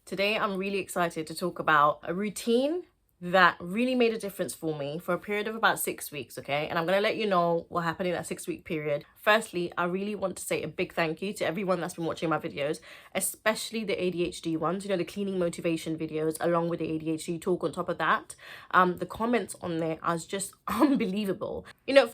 Today, I'm really excited to talk about a routine that really made a difference for me for a period of about 6 weeks, okay? And I'm going to let you know what happened in that 6 week period. Firstly, I really want to say a big thank you to everyone that's been watching my videos, especially the ADHD ones, the cleaning motivation videos, along with the ADHD talk on top of that. The comments on there are just unbelievable.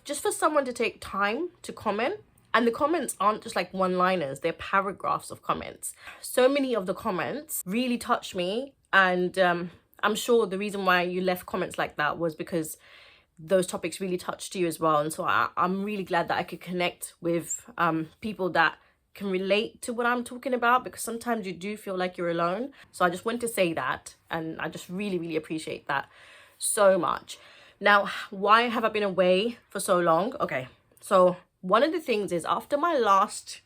Just for someone to take time to comment, and the comments aren't just like one-liners, they're paragraphs of comments. So many of the comments really touched me, and I'm sure the reason why you left comments like that was because those topics really touched you as well. And so I'm really glad that I could connect with people that can relate to what I'm talking about, because sometimes you do feel like you're alone. So I just want to say that, and I just really appreciate that so much. Now, why have I been away for so long? Okay, so one of the things is after the last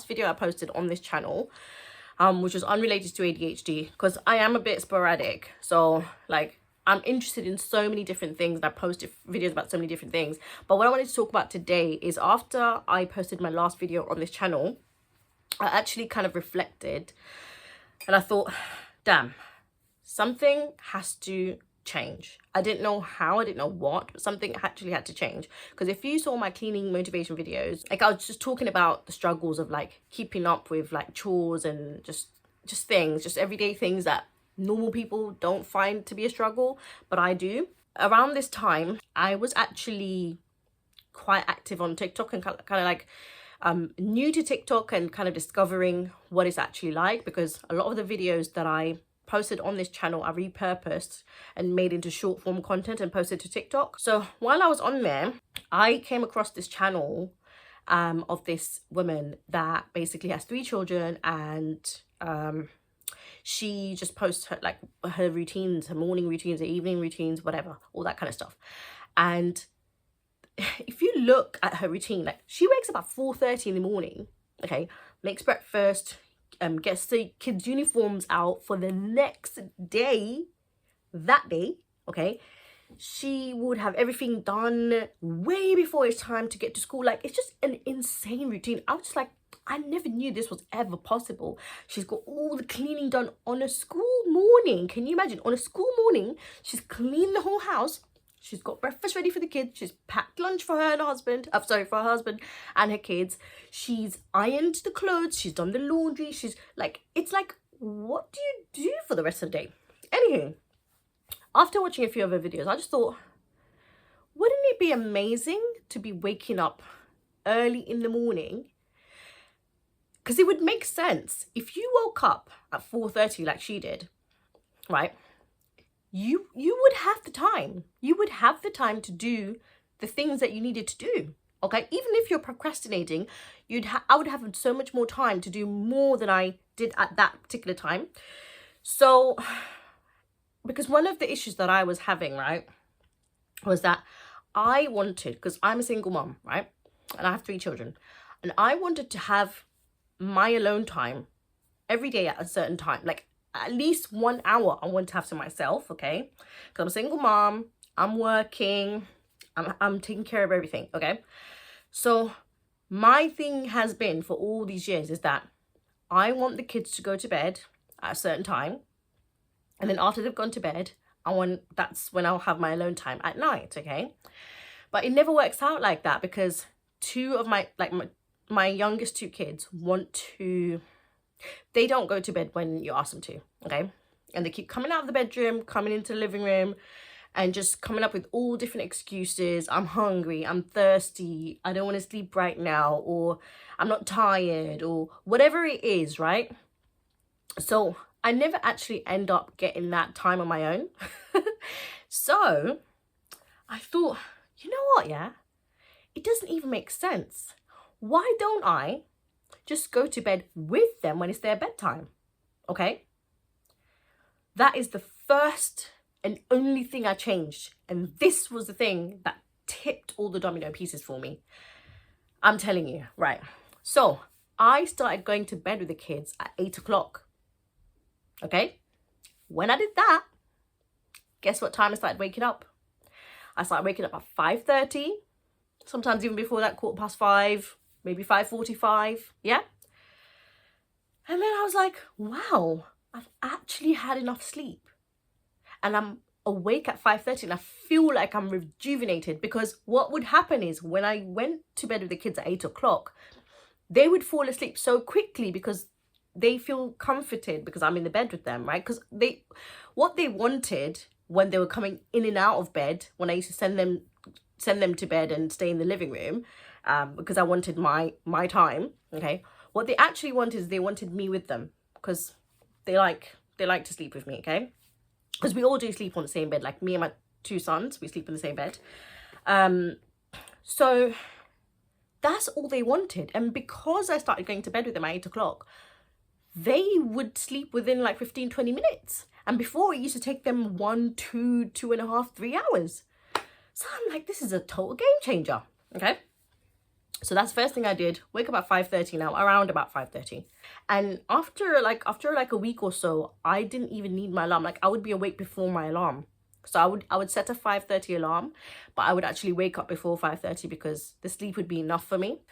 video I posted on this channel, which was unrelated to ADHD, because I am a bit sporadic. So like, I'm interested in so many different things, and I posted videos about so many different things. But what I wanted to talk about today is after I posted my last video on this channel, I actually kind of reflected and I thought, damn, something has to change. I didn't know how, I didn't know what, but something actually had to change. Because if you saw my cleaning motivation videos, like I was just talking about the struggles of like keeping up with like chores and just things, just everyday things that normal people don't find to be a struggle, but I do. Around this time, I was actually quite active on TikTok and kind of like new to TikTok and kind of discovering what it's actually like, because a lot of the videos that I posted on this channel I repurposed and made into short form content and posted to TikTok. So while I was on there, I came across this channel of this woman that basically has 3 children, and she just posts her routines, her morning routines, her evening routines, whatever, all that kind of stuff. And if you look at her routine, like she wakes up at 4:30 in the morning, okay, makes breakfast, gets the kids' uniforms out for the next day, okay, she would have everything done way before it's time to get to school. Like, it's just an insane routine. I was just like, I never knew this was ever possible. She's got all the cleaning done on a school morning. Can you imagine? On a school morning, she's cleaned the whole house. She's got breakfast ready for the kids. She's packed lunch for her and her husband. For her husband and her kids. She's ironed the clothes. She's done the laundry. She's like, it's like, what do you do for the rest of the day? Anywho, after watching a few of her videos, I just thought, wouldn't it be amazing to be waking up early in the morning? Because it would make sense if you woke up at 4:30 like she did, right? You would have the time. You would have the time to do the things that you needed to do, okay? Even if you're procrastinating, I would have so much more time to do more than I did at that particular time. So, because one of the issues that I was having, right, was that I wanted, because I'm a single mom, right, and I have 3 children, and I wanted to have my alone time every day at a certain time, like at least 1 hour I want to have to myself, okay? Because I'm a single mom, I'm working, I'm taking care of everything, okay? So my thing has been for all these years is that I want the kids to go to bed at a certain time, and then after they've gone to bed, that's when I'll have my alone time at night, okay? But it never works out like that, because 2 of my youngest 2 kids they don't go to bed when you ask them to, okay? And they keep coming out of the bedroom, coming into the living room, and just coming up with all different excuses. I'm hungry, I'm thirsty, I don't want to sleep right now, or I'm not tired, or whatever it is, right? So I never actually end up getting that time on my own. So I thought, you know what, yeah? It doesn't even make sense. Why don't I just go to bed with them when it's their bedtime, okay? That is the first and only thing I changed. And this was the thing that tipped all the domino pieces for me. I'm telling you, right? So I started going to bed with the kids at 8 o'clock, okay? When I did that, guess what time I started waking up? I started waking up at 5:30, sometimes even before that, 5:15, maybe 5:45, yeah? And then I was like, wow, I've actually had enough sleep. And I'm awake at 5:30 and I feel like I'm rejuvenated, because what would happen is when I went to bed with the kids at 8 o'clock, they would fall asleep so quickly because they feel comforted because I'm in the bed with them, right? Because what they wanted when they were coming in and out of bed, when I used to send them to bed and stay in the living room, because I wanted my time, okay? What they actually wanted is they wanted me with them, because they like to sleep with me, okay? Because we all do sleep on the same bed. Like me and my 2 sons, we sleep in the same bed. So that's all they wanted. And because I started going to bed with them at 8 o'clock, they would sleep within like 15-20 minutes. And before, it used to take them 1, 2, 2.5, 3 hours. So I'm like, this is a total game changer, okay? So that's the first thing I did. Wake up at 5:30 now, around about 5:30. And after like a week or so, I didn't even need my alarm. Like, I would be awake before my alarm. So I would set a 5:30 alarm, but I would actually wake up before 5:30 because the sleep would be enough for me.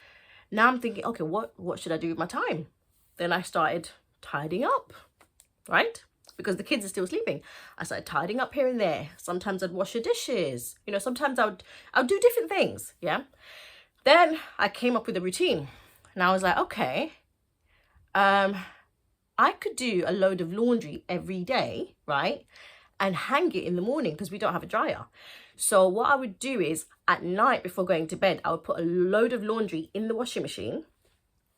Now I'm thinking, okay, what should I do with my time? Then I started tidying up, right? Because the kids are still sleeping. I started tidying up here and there. Sometimes I'd wash the dishes. You know, sometimes I would do different things, yeah? Then I came up with a routine. And I was like, okay, I could do a load of laundry every day, right? And hang it in the morning because we don't have a dryer. So what I would do is at night before going to bed, I would put a load of laundry in the washing machine.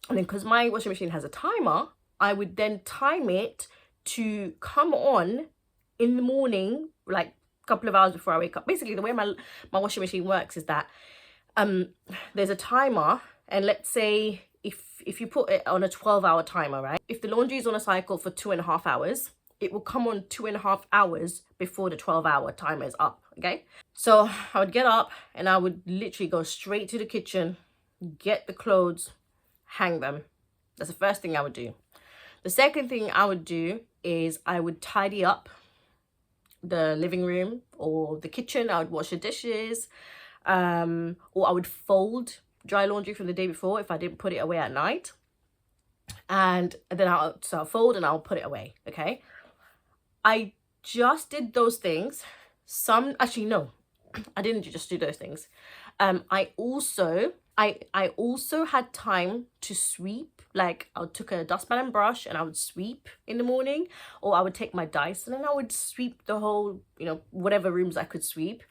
And then because my washing machine has a timer, I would then time it to come on in the morning, like a couple of hours before I wake up. Basically, the way my washing machine works is that there's a timer, and let's say if you put it on a 12-hour timer, right? If the laundry is on a cycle for 2.5 hours, it will come on 2.5 hours before the 12-hour timer is up, okay? So I would get up and I would literally go straight to the kitchen, get the clothes, hang them. That's the first thing I would do. The second thing I would do is I would tidy up the living room or the kitchen. I would wash the dishes, or I would fold dry laundry from the day before if I didn't put it away at night. And then I'll fold and I'll put it away, okay? I just did those things. Actually, no, I didn't just do those things. I also had time to sweep. Like, I took a dustpan and brush and I would sweep in the morning, or I would take my Dyson and I would sweep the whole, you know, whatever rooms I could sweep.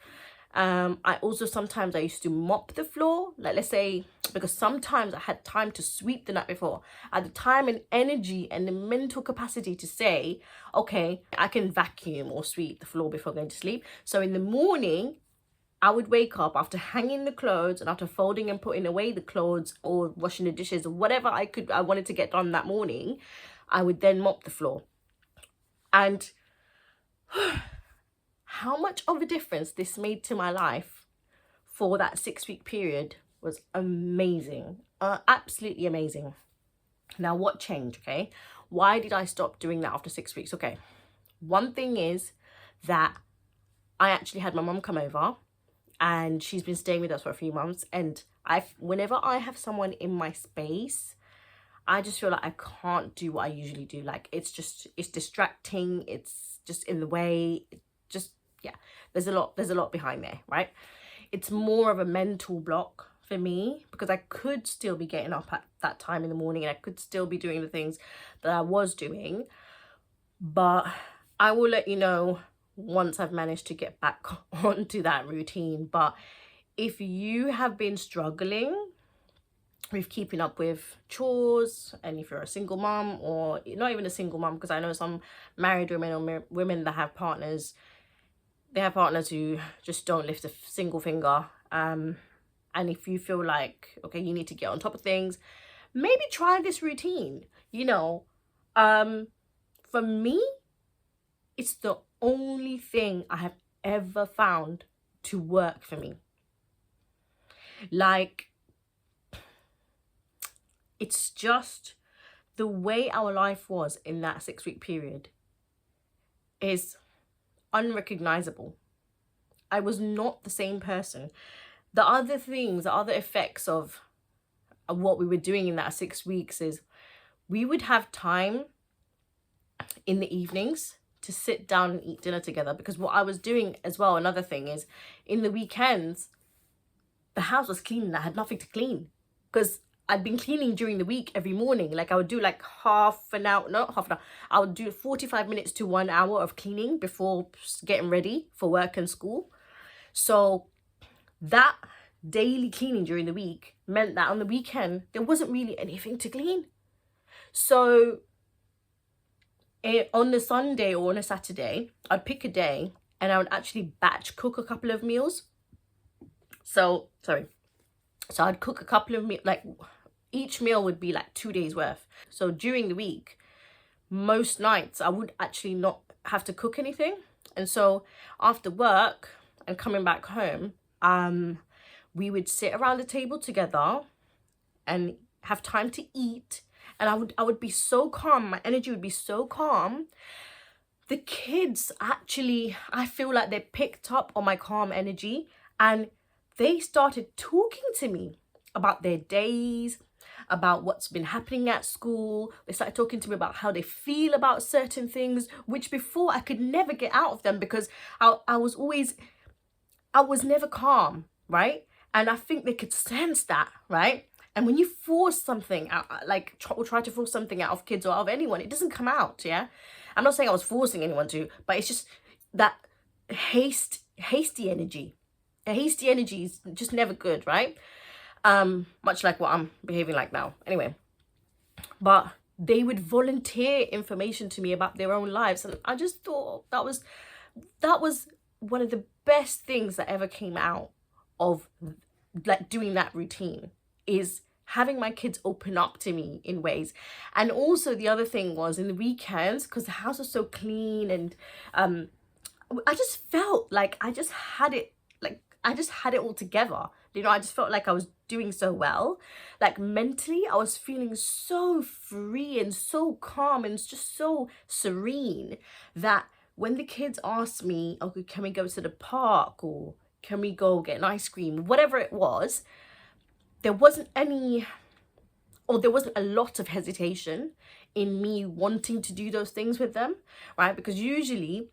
I also sometimes I used to mop the floor, like, let's say, because sometimes I had time to sweep the night before. I had the time and energy and the mental capacity to say, okay, I can vacuum or sweep the floor before going to sleep. So in the morning, I would wake up after hanging the clothes and after folding and putting away the clothes or washing the dishes or whatever I wanted to get done that morning. I would then mop the floor. And how much of a difference this made to my life for that 6-week period was amazing. Absolutely amazing. Now, what changed, okay? Why did I stop doing that after 6 weeks? Okay, one thing is that I actually had my mum come over, and she's been staying with us for a few months. And whenever I have someone in my space, I just feel like I can't do what I usually do. Like, it's distracting. It's just in the way. Yeah, there's a lot behind there, right? It's more of a mental block for me because I could still be getting up at that time in the morning and I could still be doing the things that I was doing. But I will let you know once I've managed to get back onto that routine. But if you have been struggling with keeping up with chores, and if you're a single mom, or not even a single mom, because I know some married women or women that have partners, they have partners who just don't lift a single finger. And if you feel like, okay, you need to get on top of things, maybe try this routine. You know, for me, it's the only thing I have ever found to work for me. Like, it's just the way our life was in that 6-week period is unrecognizable. I was not the same person. The other effects of what we were doing in that 6 weeks is we would have time in the evenings to sit down and eat dinner together. Because what I was doing as well, another thing is, in the weekends, the house was clean and I had nothing to clean. Because I'd been cleaning during the week every morning. Like I would do like half an hour, not half an hour, I would do 45 minutes to 1 hour of cleaning before getting ready for work and school. So that daily cleaning during the week meant that on the weekend, there wasn't really anything to clean. So on the Sunday or on a Saturday, I'd pick a day and I would actually batch cook a couple of meals. So I'd cook a couple of meals, like each meal would be like 2 days worth. So during the week, most nights I would actually not have to cook anything. And so after work and coming back home, we would sit around the table together and have time to eat. And I would be so calm. My energy would be so calm. The kids actually, I feel like they picked up on my calm energy and they started talking to me about their days, about what's been happening at school. They started talking to me about how they feel about certain things, which before I could never get out of them because I was never calm, right? And I think they could sense that, right? And when you force something out, like try to force something out of kids or out of anyone, it doesn't come out, yeah? I'm not saying I was forcing anyone to, but it's just that hasty energy. A hasty energy is just never good, right? Much like what I'm behaving like now. Anyway, but they would volunteer information to me about their own lives. And I just thought that was one of the best things that ever came out of like doing that routine, is having my kids open up to me in ways. And also the other thing was in the weekends, because the house was so clean and I just felt like I just had it all together. You know, I just felt like I was doing so well. Like mentally, I was feeling so free and so calm and just so serene that when the kids asked me, okay, can we go to the park or can we go get an ice cream, whatever it was, there wasn't a lot of hesitation in me wanting to do those things with them, right? Because usually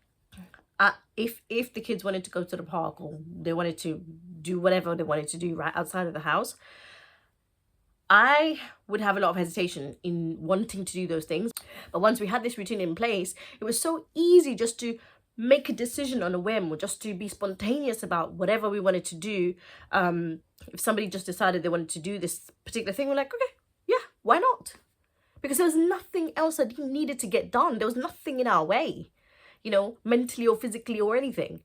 if the kids wanted to go to the park or they wanted to do whatever they wanted to do right outside of the house, I would have a lot of hesitation in wanting to do those things. But once we had this routine in place, it was so easy just to make a decision on a whim or just to be spontaneous about whatever we wanted to do. If somebody just decided they wanted to do this particular thing, we're like, okay, yeah, why not? Because there was nothing else that needed to get done. There was nothing in our way, you know, mentally or physically or anything.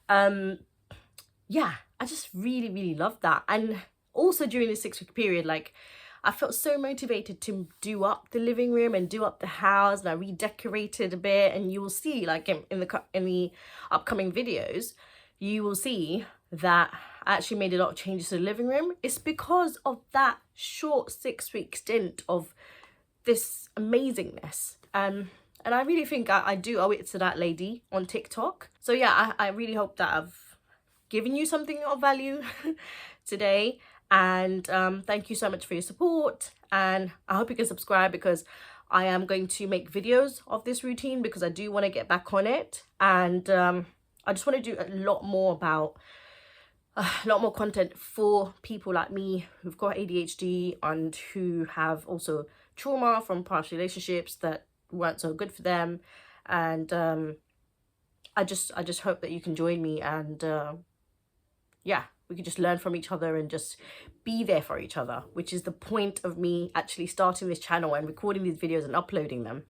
Yeah, I just really, really loved that. And also during the 6 week period, like I felt so motivated to do up the living room and do up the house, and I redecorated a bit. And you will see, like in the upcoming videos, you will see that I actually made a lot of changes to the living room. It's because of that short 6 week stint of this amazingness. And I really think I do owe it to that lady on TikTok. So yeah, I really hope that I've given you something of value today. And thank you so much for your support. And I hope you can subscribe, because I am going to make videos of this routine because I do want to get back on it. And I just want to do a lot more content for people like me who've got ADHD and who have also trauma from past relationships that weren't so good for them. And I just hope that you can join me, and yeah, we could just learn from each other and just be there for each other, which is the point of me actually starting this channel and recording these videos and uploading them.